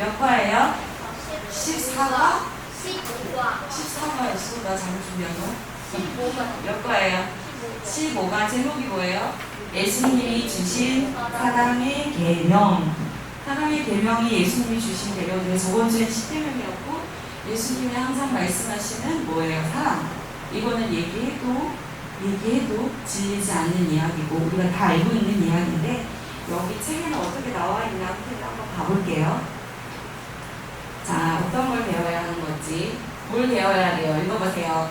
몇 과예요? 14과? 15과 14과였어. 나 잘못 준비한 거야? 15과 몇 과예요? 15과. 제목이 뭐예요? 예수님이 주신 사랑의 계명. 사랑의 계명이 예수님이 주신 계명인데 저번 주엔 10계명이었고 예수님이 항상 말씀하시는 뭐예요? 사랑. 이거는 얘기해도 질리지 않는 이야기고 우리가 다 알고 있는 이야기인데 여기 책에는 어떻게 나와 있나 한번 봐볼게요. 자, 어떤 걸 배워야 하는 건지, 뭘 배워야 돼요? 읽어보세요.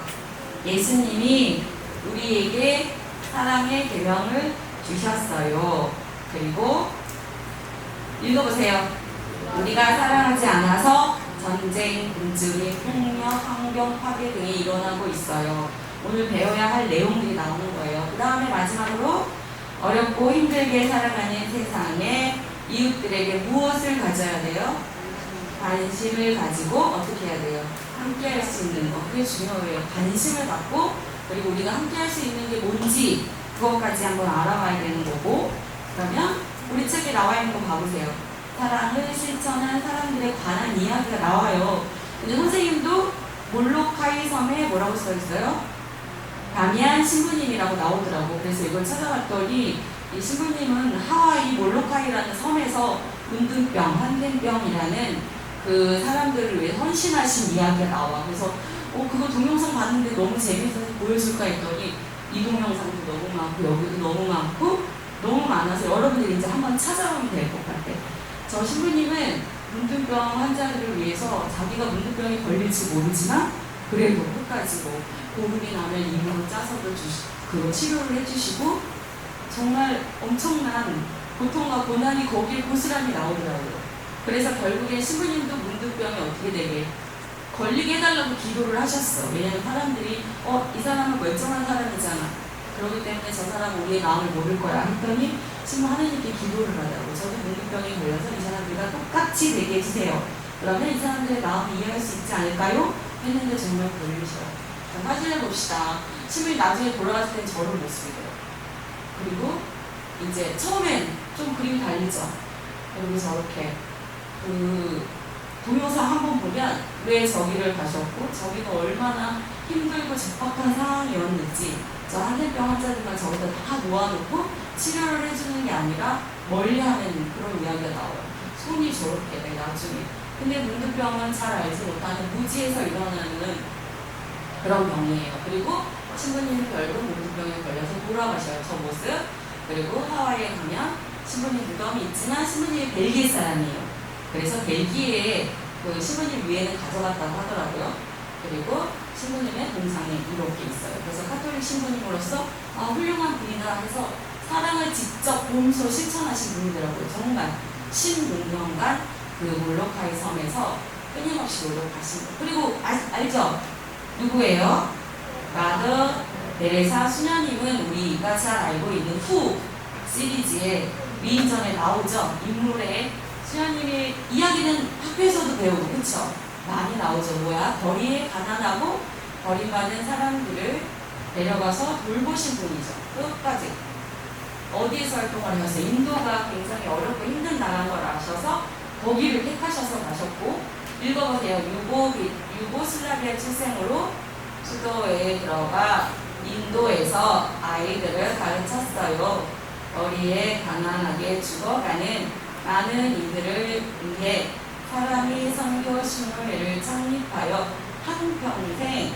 예수님이 우리에게 사랑의 계명을 주셨어요. 그리고 읽어보세요. 우리가 사랑하지 않아서 전쟁, 분쟁, 폭력, 환경 파괴 등이 일어나고 있어요. 오늘 배워야 할 내용들이 나오는 거예요. 그 다음에 마지막으로 어렵고 힘들게 살아가는 세상에 이웃들에게 무엇을 가져야 돼요? 관심을 가지고 어떻게 해야 돼요? 함께 할 수 있는 거. 그게 중요해요. 관심을 갖고 그리고 우리가 함께 할 수 있는 게 뭔지 그것까지 한번 알아봐야 되는 거고 그러면 우리 책에 나와 있는 거 봐보세요. 사랑을 실천한 사람들에 관한 이야기가 나와요. 근데 선생님도 몰로카이 섬에 뭐라고 써 있어요? 다미안 신부님이라고 나오더라고. 그래서 이걸 찾아봤더니 이 신부님은 하와이 몰로카이라는 섬에서 문둥병, 한den병이라는 그 사람들을 위해 헌신하신 이야기가 나와. 그래서 그거 동영상 봤는데 너무 재밌어서 보여줄까 했더니 이 동영상도 너무 많고 여기도 너무 많고 너무 많아서 여러분들이 이제 한번 찾아보면 될 것 같아. 저 신부님은 문둥병 환자들을 위해서 자기가 문둥병이 걸릴지 모르지만 그래도 끝까지 뭐 고름이 나면 이불을 짜서도 그 치료를 해주시고 정말 엄청난 고통과 고난이 거기에 고스란히 나오더라고요. 그래서 결국에 신부님도 문둥병이 어떻게 되게 걸리게 해달라고 기도를 하셨어. 왜냐하면 사람들이 이 사람은 멀쩡한 사람이잖아. 그렇기 때문에 저 사람은 우리의 마음을 모를 거야 했더니 신부 하나님께 기도를 하더라고. 저도 문둥병이 걸려서 이 사람들과 똑같이 되게 해주세요. 그러면 이 사람들의 마음을 이해할 수 있지 않을까요? 했는데 정말 걸리셔. 확인해 봅시다. 신부님 나중에 돌아갔을 땐 저런 모습이래요. 그리고 이제 처음엔 좀 그림이 달리죠. 그리고 저렇게 그 동영상 한번 보면 왜 저기를 가셨고 저기가 얼마나 힘들고 적박한 상황이었는지 저 한den병 환자들만 저기다 다 모아놓고 치료를 해주는 게 아니라 멀리하는 그런 이야기가 나와요. 손이 저렇게 돼 나중에. 근데 문둥병은 잘 알지 못하는 무지에서 일어나는 그런 병이에요. 그리고 신부님은 결국 문둥병에 걸려서 돌아가셔요. 저 모습. 그리고 하와이에 가면 신부님 무덤이 있지만 신부님이 벨기에 사람이에요. 그래서 벨기에에 그 신부님 위에는 가져갔다고 하더라고요. 그리고 신부님의 동상이 이렇게 있어요. 그래서 카톨릭 신부님으로서 훌륭한 분이다 해서 사랑을 직접 몸소 실천하신 분이더라고요. 정말 16년간 그 몰로카이 섬에서 끊임없이 노력하신 거. 그리고 알죠? 누구예요? 마더 데레사 수녀님은 우리가 잘 알고 있는 후 시리즈의 위인전에 나오죠. 인물의 수녀님의 이야기는 학교에서도 배우고 그쵸? 많이 나오죠. 뭐야? 거리에 가난하고 버림받은 사람들을 데려가서 돌보신 분이죠. 끝까지. 어디에서 활동을 하셨어요? 인도가 굉장히 어렵고 힘든 나라인 걸 아셔서 거기를 택하셔서 가셨고 읽어보세요. 유고슬라비아 출생으로 수도에 들어가 인도에서 아이들을 가르쳤어요. 거리에 가난하게 죽어가는 많은 이들을 위해 사람이 선교 신문회를 창립하여 한평생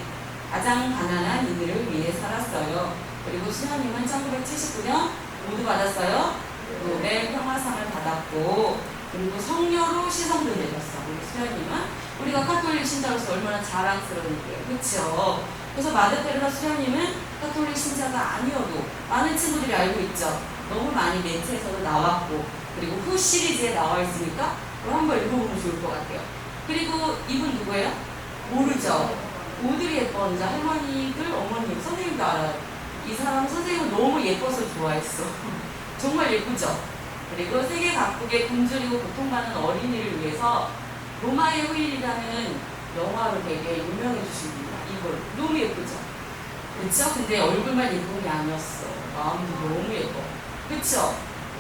가장 가난한 이들을 위해 살았어요. 그리고 수녀님은 1979년 모두 받았어요. 노벨 평화상을 받았고 그리고 성녀로 시성도 되셨어. 우리 수녀님은 우리가 카톨릭 신자로서 얼마나 자랑스러운 일이에요. 그렇죠? 그래서 마더 테레사 수녀님은 카톨릭 신자가 아니어도 많은 친구들이 알고 있죠. 너무 많이 매체에서도 나왔고 그리고 후 시리즈에 나와 있으니까 그걸 한번 읽어보면 좋을 것 같아요. 그리고 이분 누구예요? 모르죠? 오드리 헵번 할머니들, 어머님, 선생님도 알아요. 이 사람 선생님은 너무 예뻐서 좋아했어. 정말 예쁘죠? 그리고 세계 각국의 굶주리고 고통받는 어린이를 위해서 로마의 후일이라는 영화로 되게 유명해주신 분이야. 이걸 너무 예쁘죠? 그쵸? 근데 얼굴만 예쁜 게 아니었어. 마음도 너무 예뻐. 그쵸?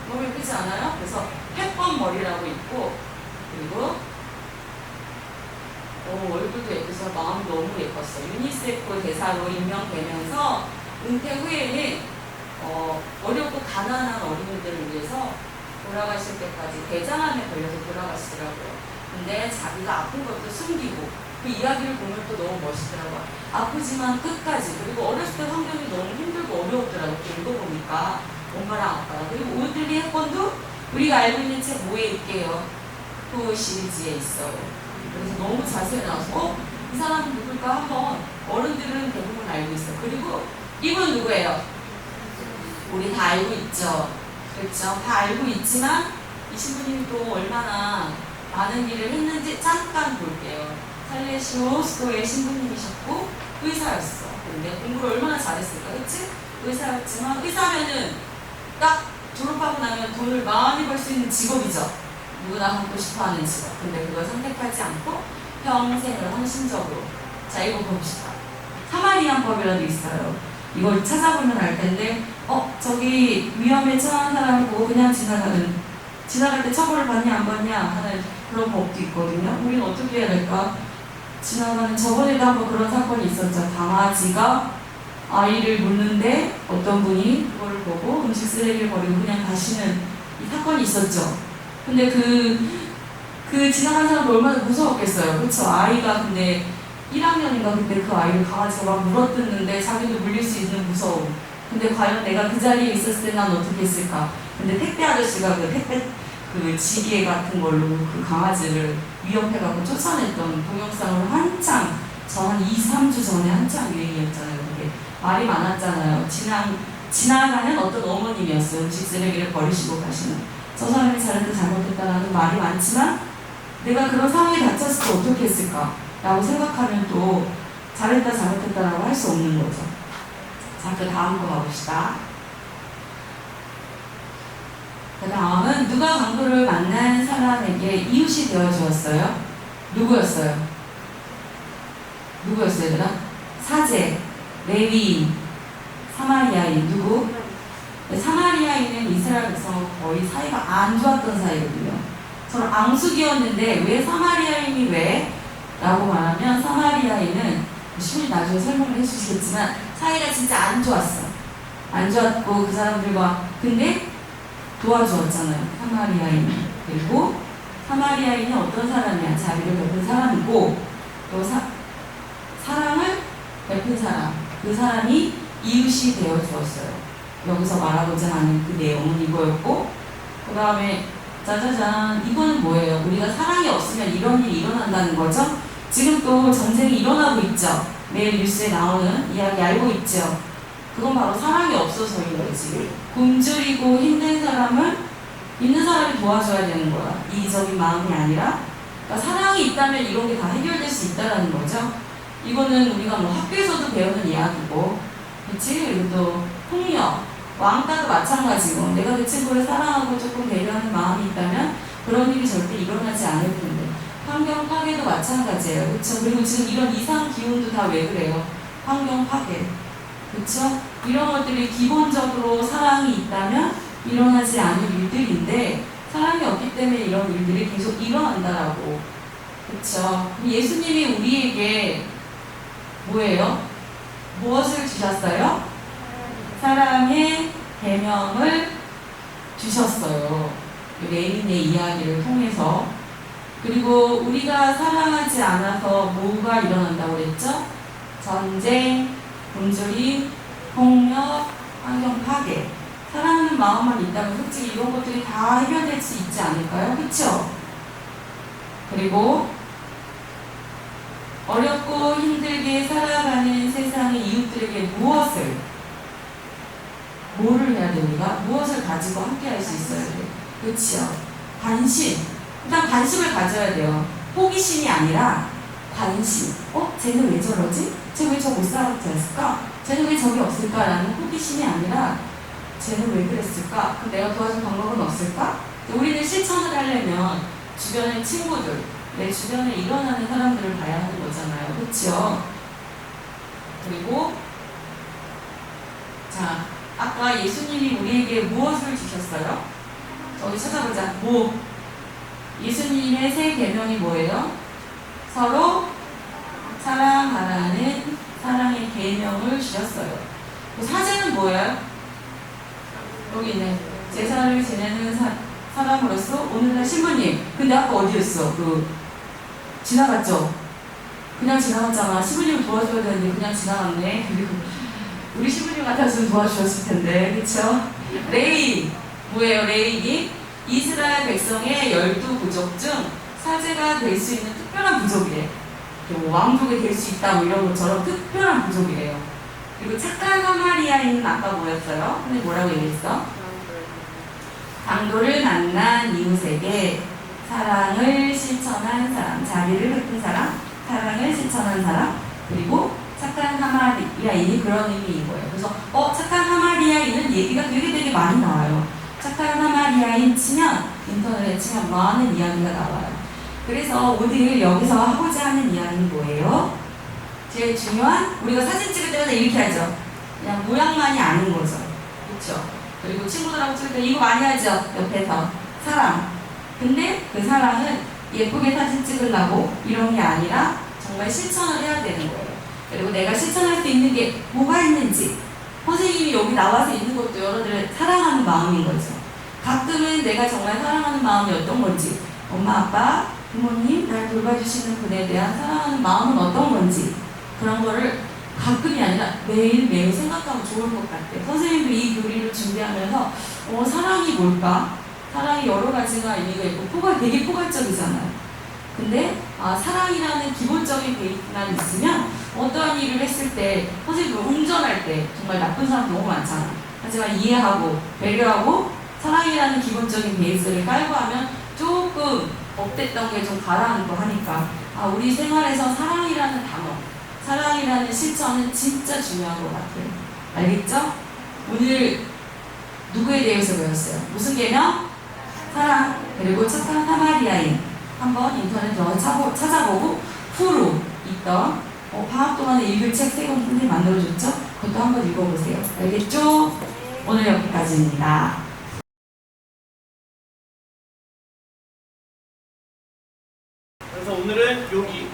너무 예쁘지 않아요? 그래서 햇번 머리라고 있고 그리고 보면서 마음이 너무 예뻤어요. 유니세프 대사로 임명되면서 은퇴 후에는 어렵고 가난한 어린이들을 위해서 돌아가실 때까지 대장암에 걸려서 돌아가시더라고요. 근데 자기가 아픈 것도 숨기고 그 이야기를 보면 또 너무 멋있더라고요. 아프지만 끝까지. 그리고 어렸을 때 환경이 너무 힘들고 어려웠더라고요. 읽어보니까 엄마랑 아빠랑. 그리고 오드리 헵번도 우리가 알고 있는 책 뭐에 있게요? 그 시리즈에 있어요. 그래서 너무 자세히 나와서 이 사람은 누굴까 한번 어른들은 대부분 알고 있어요. 그리고 이분 누구예요? 우리 다 알고 있죠. 그렇죠? 다 알고 있지만 이 신부님이 또 얼마나 많은 일을 했는지 잠깐 볼게요. 살레시오 스토의 신부님이셨고 의사였어. 근데 공부를 얼마나 잘했을까, 그치? 의사였지만 의사면은 딱 졸업하고 나면 돈을 많이 벌 수 있는 직업이죠. 누구나 갖고 싶어하는 직업. 근데 그걸 선택하지 않고 평생을 헌신적으로. 자, 이거 봅시다. 사마리안법이라도 있어요. 이걸 찾아보면 알 텐데, 저기 위험에 처한 사람을 보고 그냥 지나갈 때 처벌을 받냐 안 받냐 하는 그런 법도 있거든요. 우리는 어떻게 해야 될까? 지나가는 저번에도 한번 그런 사건이 있었죠. 강아지가 아이를 물는데 어떤 분이 그거를 보고 음식 쓰레기를 버리고 그냥 가시는 이 사건이 있었죠. 근데 그 지나가는 사람도 얼마나 무서웠겠어요. 그쵸? 아이가 근데 1학년인가 그때 그 아이를 강아지가 막 물어뜯는데 자기도 물릴 수 있는 무서움. 근데 과연 내가 그 자리에 있었을 때 난 어떻게 했을까? 근데 택배 아저씨가 그 택배 그 지게 같은 걸로 그 강아지를 위협해가지고 쫓아냈던 동영상을 한창 한 2, 3주 전에 한창 유행이었잖아요. 그게 말이 많았잖아요. 지나가는 어떤 어머님이었어요. 음식 쓰레기를 버리시고 가시는. 저 사람이 잘했다 잘못했다라는 말이 많지만 내가 그런 상황에 닥쳤을 때 어떻게 했을까? 라고 생각하면 또 잘했다 잘못했다라고 할 수 없는 거죠. 자, 그 다음 거 가봅시다. 그 다음은 누가 강도를 만난 사람에게 이웃이 되어주었어요? 누구였어요? 누구였어요, 얘들아? 사제, 레위인, 사마리아인, 누구? 사마리아인은 이스라엘 백성과 거의 사이가 안 좋았던 사이거든요. 서로 앙숙이었는데 왜 사마리아인이 왜? 라고 말하면 사마리아인은 신이 나중에 설명을 해주시겠지만 사이가 진짜 안 좋았어. 안 좋았고 그 사람들과 근데 도와주었잖아요. 사마리아인이. 그리고 사마리아인이 어떤 사람이야? 자비를 베푼 사람이고 또 사랑을 베푼 사람. 그 사람이 이웃이 되어 주었어요. 여기서 말하고자 하는 그 내용은 이거였고 그 다음에 짜자잔 이거는 뭐예요? 우리가 사랑이 없으면 이런 일이 일어난다는 거죠. 지금 또 전쟁이 일어나고 있죠. 매일 뉴스에 나오는 이야기 알고 있죠. 그건 바로 사랑이 없어서인 거지. 굶주리고 힘든 사람을 있는 사람이 도와줘야 되는 거야. 이기적인 마음이 아니라. 그러니까 사랑이 있다면 이런 게 다 해결될 수 있다는 거죠. 이거는 우리가 뭐 학교에서도 배우는 이야기고, 그치? 그리고 또 폭력, 왕따도 마찬가지고, 내가 그 친구를 사랑하고 조금 배려하는 마음이 있다면 그런 일이 절대 일어나지 않을 텐데. 환경 파괴도 마찬가지예요. 그쵸? 그리고 지금 이런 이상 기온도 다 왜 그래요? 환경 파괴. 그쵸? 이런 것들이 기본적으로 사랑이 있다면 일어나지 않을 일들인데 사랑이 없기 때문에 이런 일들이 계속 일어난다라고. 그쵸? 예수님이 우리에게 뭐예요? 무엇을 주셨어요? 사랑의 계명을 주셨어요. 레인의 이야기를 통해서. 그리고 우리가 사랑하지 않아서 뭐가 일어난다고 그랬죠? 전쟁, 굶주림, 폭력, 환경 파괴. 사랑하는 마음만 있다면 솔직히 이런 것들이 다 해결될 수 있지 않을까요? 그쵸? 그리고 어렵고 힘들게 살아가는 세상의 이웃들에게 뭐를 해야 됩니까? 무엇을 가지고 함께 할 수 있어야 돼요? 그치요? 관심. 일단 관심을 가져야 돼요. 호기심이 아니라 관심. 쟤는 왜 저러지? 쟤 왜 저 못 살았을까? 쟤는 왜 저기 없을까? 라는 호기심이 아니라 쟤는 왜 그랬을까? 그럼 내가 도와줄 방법은 없을까? 우리는 실천을 하려면 주변의 친구들, 내 주변에 일어나는 사람들을 봐야 하는 거잖아요. 그렇죠? 그리고 자, 아까 예수님이 우리에게 무엇을 주셨어요? 저기 찾아보자. 예수님의 세 계명이 뭐예요? 서로 사랑하라는 사랑의 계명을 주셨어요. 사제는 뭐예요? 여기 있네. 제사를 지내는 사람으로서 오늘날 신부님. 근데 아까 어디였어? 지나갔죠? 그냥 지나갔잖아. 신부님을 도와줘야 되는데 그냥 지나갔네. 그리고 우리 신부님 같았으면 도와주셨을 텐데. 그쵸? 레위. 뭐예요? 레위기? 이스라엘 백성의 12부족 중 사제가 될 수 있는 특별한 부족이에요. 왕족이 될 수 있다 뭐 이런 것처럼 특별한 부족이래요. 그리고 착한 사마리아인은 아까 뭐였어요? 근데 뭐라고 얘기했어? 강도를 만난 이웃에게 사랑을 실천한 사람, 자비를 베푼 사람, 사랑을 실천한 사람, 그리고 착한 사마리아인이 그런 의미인 거예요. 그래서 착한 사마리아인은 얘기가 되게 많이 나와요. 착한 사마리아인 치면 인터넷에 치면 많은 이야기가 나와요. 그래서 오늘 여기서 하고자 하는 이야기는 뭐예요? 제일 중요한, 우리가 사진 찍을 때마다 이렇게 하죠. 그냥 모양만이 아닌 거죠. 그렇죠? 그리고 친구들하고 찍을 때 이거 많이 하죠. 옆에서 사랑. 근데 그 사랑은 예쁘게 사진 찍으려고 이런 게 아니라 정말 실천을 해야 되는 거예요. 그리고 내가 실천할 수 있는 게 뭐가 있는지, 선생님이 여기 나와서 있는 것도 여러분들을 사랑하는 마음인 거죠. 가끔은 내가 정말 사랑하는 마음이 어떤 건지, 엄마, 아빠, 부모님, 날 돌봐주시는 분에 대한 사랑하는 마음은 어떤 건지, 그런 거를 가끔이 아니라 매일매일 생각하면 좋을 것 같아요. 선생님도 이 교리를 준비하면서 사랑이 뭘까? 사랑이 여러 가지가 의미가 있고 되게 포괄적이잖아요. 근데 사랑이라는 기본적인 베이스만 있으면 어떠한 일을 했을 때, 선생님도 운전할 때 정말 나쁜 사람 너무 많잖아. 하지만 이해하고 배려하고 사랑이라는 기본적인 베이스를 깔고 하면 조금 업됐던 게 좀 가라앉고 하니까 우리 생활에서 사랑이라는 단어, 사랑이라는 실천은 진짜 중요한 것 같아요. 알겠죠? 오늘 누구에 대해서 배웠어요? 무슨 계명? 사랑. 그리고 착한 사마리아인. 한번 인터넷 들어가서 찾아보고 후로 있던 방학 동안에 읽을 책 3권 선생님 만들어줬죠? 그것도 한번 읽어보세요. 알겠죠? 오늘 여기까지입니다. 그래서 오늘은 여기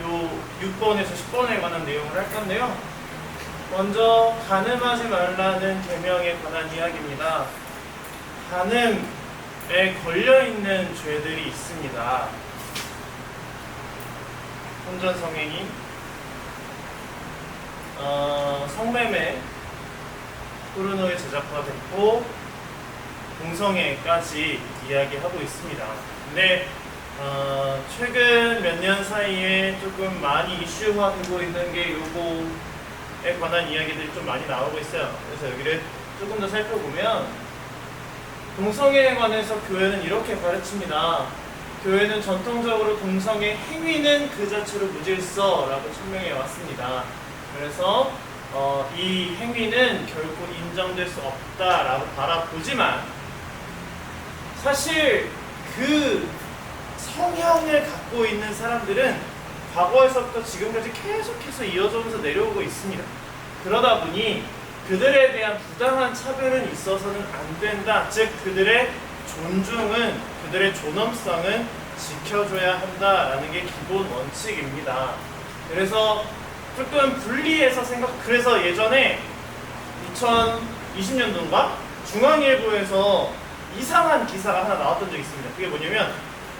요 6번에서 10번에 관한 내용을 할 건데요. 먼저 간음하지 말라는 계명에 관한 이야기입니다. 간음에 걸려있는 죄들이 있습니다. 혼전성행위, 성매매, 포르노에 제작화됐고 동성애까지 이야기하고 있습니다. 근데 최근 몇 년 사이에 조금 많이 이슈화되고 있는 게 요거에 관한 이야기들이 좀 많이 나오고 있어요. 그래서 여기를 조금 더 살펴보면 동성애에 관해서 교회는 이렇게 가르칩니다. 교회는 전통적으로 동성애 행위는 그 자체로 무질서라고 설명해 왔습니다. 그래서 이 행위는 결코 인정될 수 없다라고 바라보지만 사실 그 성향을 갖고 있는 사람들은 과거에서부터 지금까지 계속해서 이어져서 내려오고 있습니다. 그러다 보니 그들에 대한 부당한 차별은 있어서는 안 된다. 즉 그들의 존중은, 그들의 존엄성은 지켜줘야 한다라는 게 기본 원칙입니다. 그래서 조금 분리해서 그래서 예전에 2020년도인가? 중앙일보에서 이상한 기사가 하나 나왔던 적이 있습니다. 그게 뭐냐면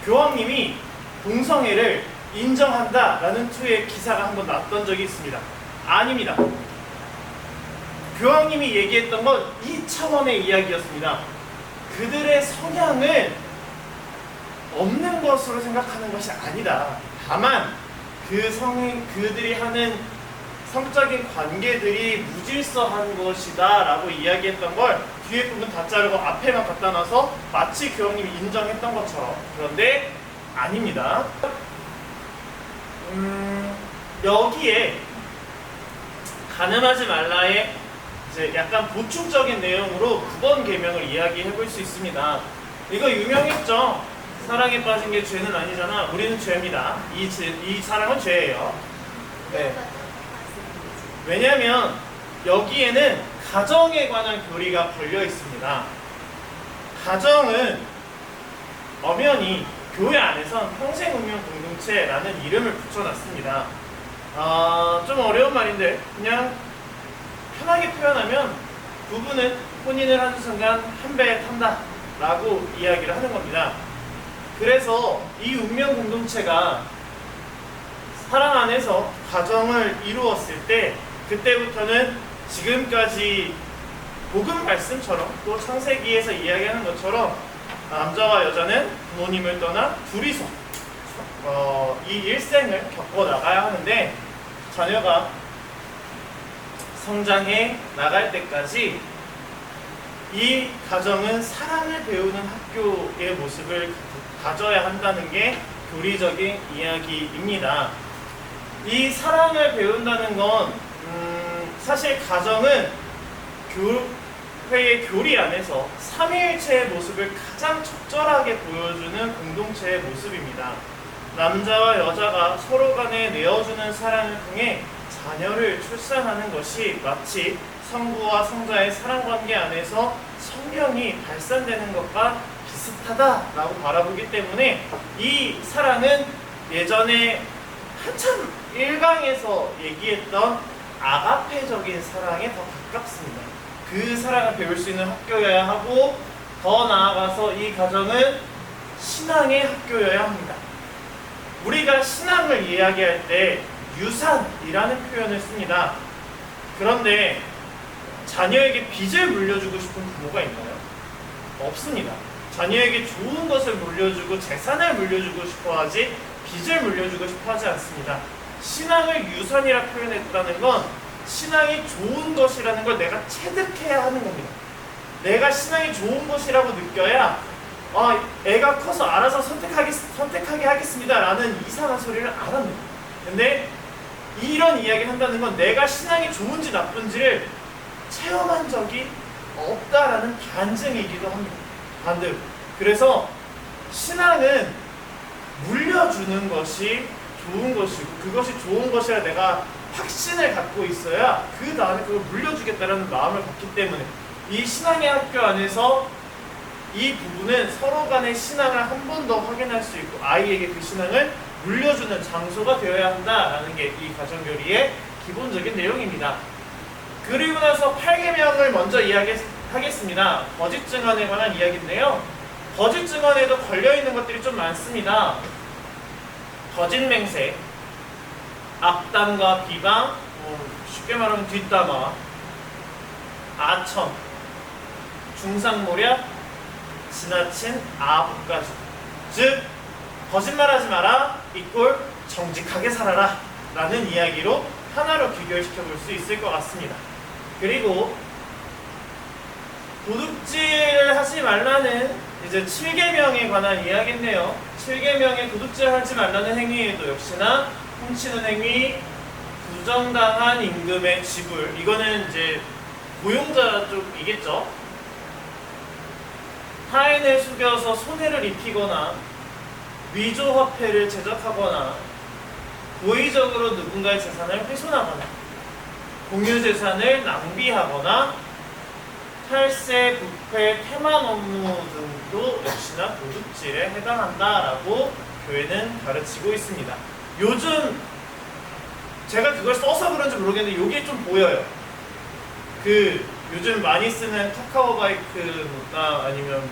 교황님이 동성애를 인정한다라는 투의 기사가 한번 났던 적이 있습니다. 아닙니다. 교황님이 얘기했던 건 이 차원의 이야기였습니다. 그들의 성향을 없는 것으로 생각하는 것이 아니다. 다만 그들이 하는 성적인 관계들이 무질서한 것이다 라고 이야기했던 걸 뒤에 부분 다 자르고 앞에만 갖다 놔서 마치 교황님이 인정했던 것처럼. 그런데 아닙니다. 여기에 간음하지 말라의 이제 약간 보충적인 내용으로 9번 계명을 이야기해 볼 수 있습니다. 이거 유명했죠? 사랑에 빠진 게 죄는 아니잖아. 우리는 죄입니다. 이 사랑은 죄예요. 네. 왜냐하면 여기에는 가정에 관한 교리가 걸려 있습니다. 가정은 엄연히 교회 안에선 평생운명 공동체라는 이름을 붙여놨습니다. 좀 어려운 말인데 그냥 편하게 표현하면 부부는 혼인을 하는 순간 한 배에 탄다 라고 이야기를 하는 겁니다. 그래서 이 운명 공동체가 사랑 안에서 가정을 이루었을 때 그때부터는 지금까지 복음 말씀처럼 또 창세기에서 이야기하는 것처럼 남자와 여자는 부모님을 떠나 둘이서 이 일생을 겪어 나가야 하는데 자녀가 성장해 나갈 때까지 이 가정은 사랑을 배우는 학교의 모습을 가져야 한다는 게 교리적인 이야기입니다. 이 사랑을 배운다는 건 사실 가정은 교회의 교리 안에서 삼위일체의 모습을 가장 적절하게 보여주는 공동체의 모습입니다. 남자와 여자가 서로 간에 내어주는 사랑을 통해 자녀를 출산하는 것이 마치 성부와 성자의 사랑관계 안에서 성령이 발산되는 것과 비슷하다라고 바라보기 때문에 이 사랑은 예전에 한참 1강에서 얘기했던 아가페적인 사랑에 더 가깝습니다. 그 사랑을 배울 수 있는 학교여야 하고 더 나아가서 이 가정은 신앙의 학교여야 합니다. 우리가 신앙을 이야기할 때 유산이라는 표현을 씁니다. 그런데 자녀에게 빚을 물려주고 싶은 부모가 있나요? 없습니다. 자녀에게 좋은 것을 물려주고 재산을 물려주고 싶어 하지 빚을 물려주고 싶어 하지 않습니다. 신앙을 유산이라 표현했다는 건 신앙이 좋은 것이라는 걸 내가 체득해야 하는 겁니다. 내가 신앙이 좋은 것이라고 느껴야 애가 커서 알아서 선택하게 하겠습니다 라는 이상한 소리를 안 합니다. 근데 이런 이야기를 한다는 건 내가 신앙이 좋은지 나쁜지를 체험한 적이 없다라는 반증이기도 합니다. 반대로. 그래서 신앙은 물려주는 것이 좋은 것이고 그것이 좋은 것이라 내가 확신을 갖고 있어야 그 다음에 그걸 물려주겠다는 마음을 갖기 때문에 이 신앙의 학교 안에서 이 부부는 서로 간의 신앙을 한 번 더 확인할 수 있고 아이에게 그 신앙을 물려주는 장소가 되어야 한다라는 게 이 가정교리의 기본적인 내용입니다. 그리고 나서 8계명을 먼저 이야기하겠습니다. 거짓 증언에 관한 이야기인데요. 거짓 증언에도 걸려있는 것들이 좀 많습니다. 거짓 맹세, 악담과 비방, 쉽게 말하면 뒷담화, 아첨, 중상모략, 지나친 아부까지. 즉 거짓말하지 마라 이꼴 정직하게 살아라 라는 이야기로 하나로 귀결시켜 볼 수 있을 것 같습니다. 그리고 도둑질을 하지 말라는 이제 7계명에 관한 이야기인데요. 7계명에 도둑질 하지 말라는 행위에도 역시나 훔치는 행위, 부정당한 임금의 지불, 이거는 이제 고용자 쪽이겠죠. 타인을 속여서 손해를 입히거나 위조화폐를 제작하거나 고의적으로 누군가의 재산을 훼손하거나 공유재산을 낭비하거나 탈세, 부패, 태만 업무 등도 역시나 도둑질에 해당한다라고 교회는 가르치고 있습니다. 요즘 제가 그걸 써서 그런지 모르겠는데 이게 좀 보여요. 요즘 많이 쓰는 카카오바이크나 아니면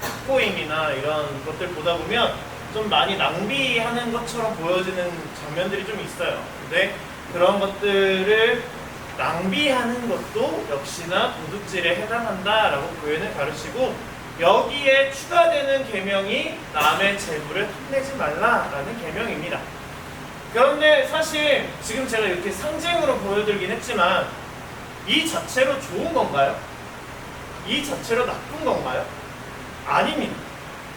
탁코임이나 이런 것들 보다 보면 좀 많이 낭비하는 것처럼 보여지는 장면들이 좀 있어요. 근데 그런 것들을 낭비하는 것도 역시나 도둑질에 해당한다라고 교회는 가르치고 여기에 추가되는 계명이 남의 재물을 탐내지 말라라는 계명입니다. 그런데 사실 지금 제가 이렇게 상징으로 보여드리긴 했지만 이 자체로 좋은 건가요? 이 자체로 나쁜 건가요? 아닙니다.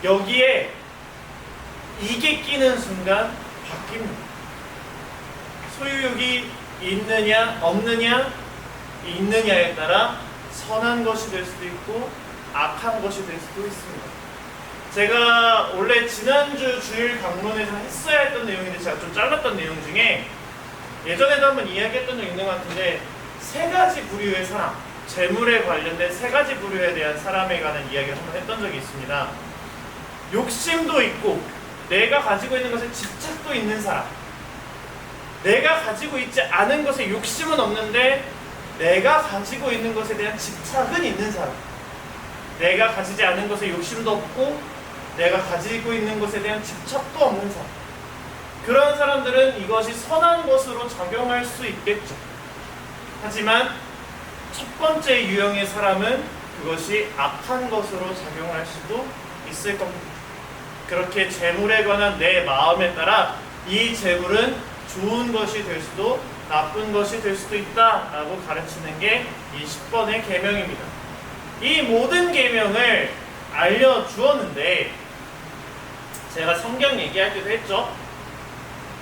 여기에 이게 끼는 순간 바뀝니다. 소유욕이 있느냐 없느냐 있느냐에 따라 선한 것이 될 수도 있고 악한 것이 될 수도 있습니다. 제가 원래 지난주 주일 강론에서 했어야 했던 내용인데 제가 좀 잘랐던 내용 중에 예전에도 한번 이야기했던 적 있는 것 같은데 세 가지 부류의 사람, 재물에 관련된 세 가지 부류에 대한 사람에 관한 이야기를 한번 했던 적이 있습니다. 욕심도 있고 내가 가지고 있는 것에 집착도 있는 사람, 내가 가지고 있지 않은 것에 욕심은 없는데 내가 가지고 있는 것에 대한 집착은 있는 사람, 내가 가지지 않은 것에 욕심도 없고 내가 가지고 있는 것에 대한 집착도 없는 사람, 그런 사람들은 이것이 선한 것으로 작용할 수 있겠죠. 하지만 첫 번째 유형의 사람은 그것이 악한 것으로 작용할 수도 있을 겁니다. 그렇게 재물에 관한 내 마음에 따라 이 재물은 좋은 것이 될 수도 나쁜 것이 될 수도 있다라고 가르치는 게 이 10번의 계명입니다. 이 모든 계명을 알려주었는데 제가 성경 얘기할 때도 했죠.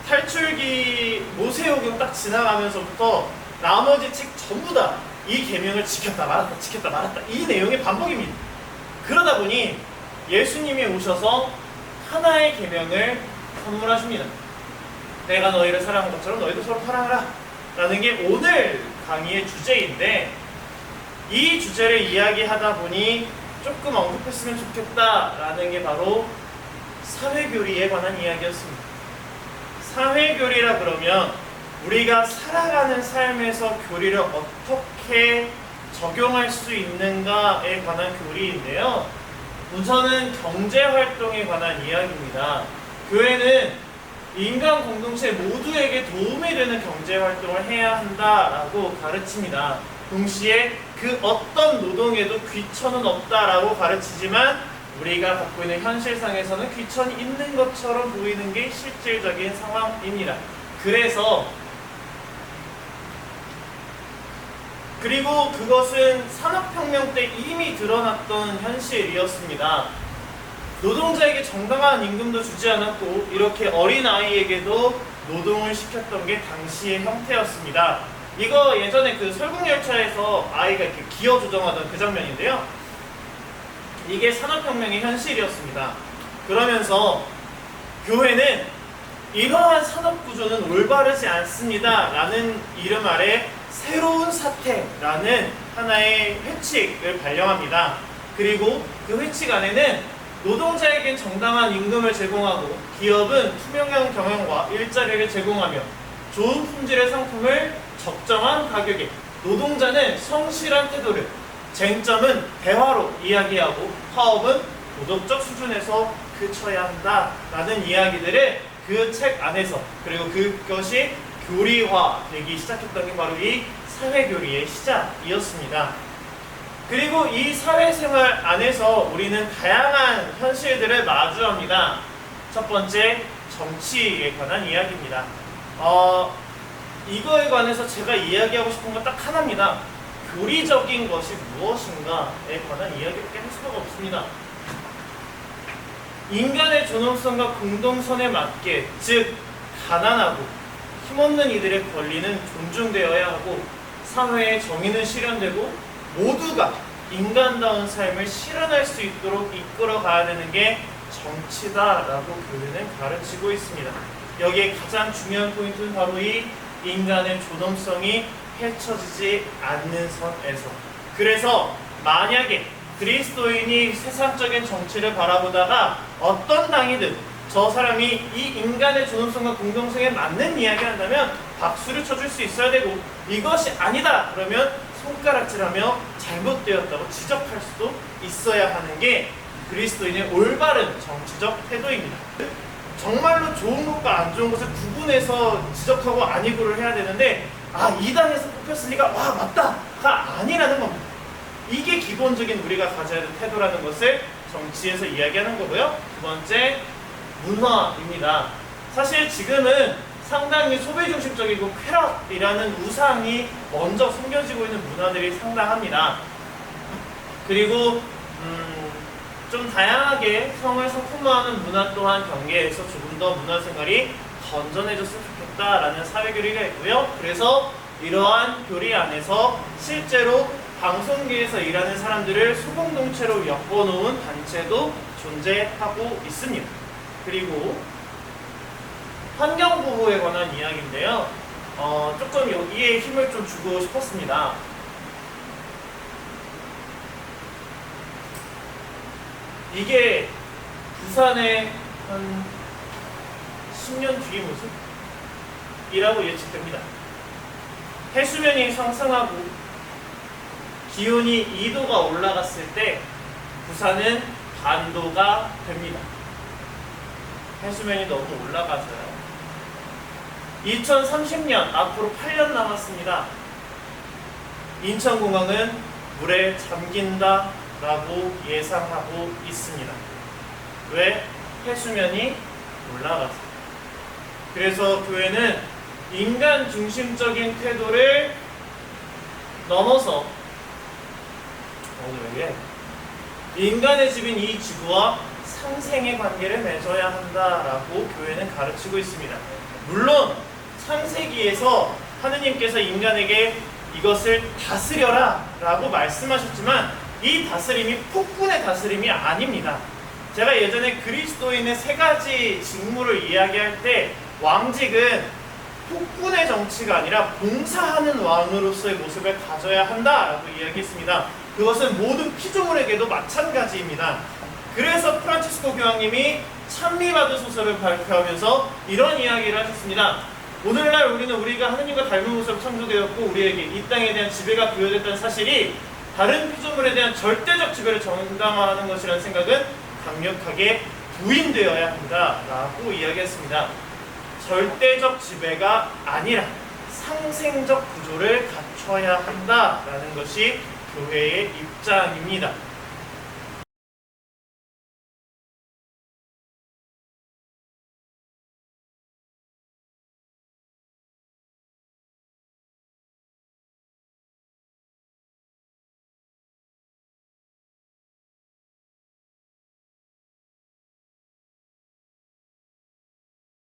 탈출기 모세오경 딱 지나가면서부터 나머지 책 전부 다 이 계명을 지켰다 말았다 지켰다 말았다 이 내용의 반복입니다. 그러다 보니 예수님이 오셔서 하나의 계명을 선물하십니다. 내가 너희를 사랑한 것처럼 너희도 서로 사랑하라 라는 게 오늘 강의의 주제인데, 이 주제를 이야기하다 보니 조금 언급했으면 좋겠다라는 게 바로 사회교리에 관한 이야기였습니다. 사회교리라 그러면 우리가 살아가는 삶에서 교리를 어떻게 적용할 수 있는가에 관한 교리인데요. 우선은 경제활동에 관한 이야기입니다. 교회는 인간 공동체 모두에게 도움이 되는 경제활동을 해야 한다라고 가르칩니다. 동시에 그 어떤 노동에도 귀천은 없다라고 가르치지만 우리가 갖고 있는 현실상에서는 귀천이 있는 것처럼 보이는 게 실질적인 상황입니다. 그리고 그것은 산업혁명 때 이미 드러났던 현실이었습니다. 노동자에게 정당한 임금도 주지 않았고 이렇게 어린아이에게도 노동을 시켰던 게 당시의 형태였습니다. 이거 예전에 그 설국열차에서 아이가 이렇게 기어 조정하던 그 장면인데요. 이게 산업혁명의 현실이었습니다. 그러면서 교회는 이러한 산업구조는 올바르지 않습니다 라는 이름 아래 새로운 사태라는 하나의 회칙을 발령합니다. 그리고 그 회칙 안에는 노동자에겐 정당한 임금을 제공하고 기업은 투명한 경영과 일자리를 제공하며 좋은 품질의 상품을 적정한 가격에, 노동자는 성실한 태도를, 쟁점은 대화로 이야기하고 파업은 도덕적 수준에서 그쳐야 한다라는 이야기들을 그 책 안에서, 그리고 그것이 교리화되기 시작했던 게 바로 이 사회교리의 시작이었습니다. 그리고 이 사회생활 안에서 우리는 다양한 현실들을 마주합니다. 첫 번째, 정치에 관한 이야기입니다. 이거에 관해서 제가 이야기하고 싶은 건 딱 하나입니다. 교리적인 것이 무엇인가에 관한 이야기밖에 할 수가 없습니다. 인간의 존엄성과 공동선에 맞게, 즉 가난하고 힘없는 이들의 권리는 존중되어야 하고 사회의 정의는 실현되고 모두가 인간다운 삶을 실현할 수 있도록 이끌어가야 되는 게 정치다라고 교회는 가르치고 있습니다. 여기에 가장 중요한 포인트는 바로 이 인간의 존엄성이 해쳐지지 않는 선에서, 그래서 만약에 그리스도인이 세상적인 정치를 바라보다가 어떤 당이든 저 사람이 이 인간의 존엄성과 공동성에 맞는 이야기를 한다면 박수를 쳐줄 수 있어야 되고, 이것이 아니다 그러면 손가락질하며 잘못되었다고 지적할 수도 있어야 하는 게 그리스도인의 올바른 정치적 태도입니다. 정말로 좋은 것과 안 좋은 것을 구분해서 지적하고 아니고를 해야 되는데, 이 당에서 뽑혔으니까 와 맞다가 아니라는 겁니다. 이게 기본적인 우리가 가져야 될 태도라는 것을 정치에서 이야기하는 거고요. 두 번째, 문화입니다. 사실 지금은 상당히 소비중심적이고 쾌락이라는 우상이 먼저 숨겨지고 있는 문화들이 상당합니다. 그리고 좀 다양하게 성을 성품화하는 문화 또한 경계에서 조금 더 문화생활이 건전해졌으면 좋겠다라는 사회교리가 있고요. 그래서 이러한 교리 안에서 실제로 방송계에서 일하는 사람들을 소공동체로 엮어놓은 단체도 존재하고 있습니다. 그리고 환경보호에 관한 이야기인데요. 조금 여기에 힘을 좀 주고 싶었습니다. 이게 부산의 한 10년 뒤의 모습이라고 예측됩니다. 해수면이 상승하고 기온이 2도가 올라갔을 때 부산은 반도가 됩니다. 해수면이 너무 올라가서요. 2030년 앞으로 8년 남았습니다. 인천공항은 물에 잠긴다라고 예상하고 있습니다. 왜? 해수면이 올라가서. 그래서 교회는 인간 중심적인 태도를 넘어서 인간의 집인 이 지구와 상생의 관계를 맺어야 한다라고 교회는 가르치고 있습니다. 물론 창세기에서 하느님께서 인간에게 이것을 다스려라 라고 말씀하셨지만 이 다스림이 폭군의 다스림이 아닙니다. 제가 예전에 그리스도인의 세 가지 직무를 이야기할 때 왕직은 폭군의 정치가 아니라 봉사하는 왕으로서의 모습을 가져야 한다라고 이야기했습니다. 그것은 모든 피조물에게도 마찬가지입니다. 그래서 프란치스코 교황님이 찬미받으소서를 발표하면서 이런 이야기를 하셨습니다. 오늘날 우리는 우리가 하느님과 닮은 모습으로 창조되었고 우리에게 이 땅에 대한 지배가 부여됐다는 사실이 다른 피조물에 대한 절대적 지배를 정당화하는 것이라는 생각은 강력하게 부인되어야 한다라고 이야기했습니다. 절대적 지배가 아니라 상생적 구조를 갖춰야 한다라는 것이 교회의 입장입니다.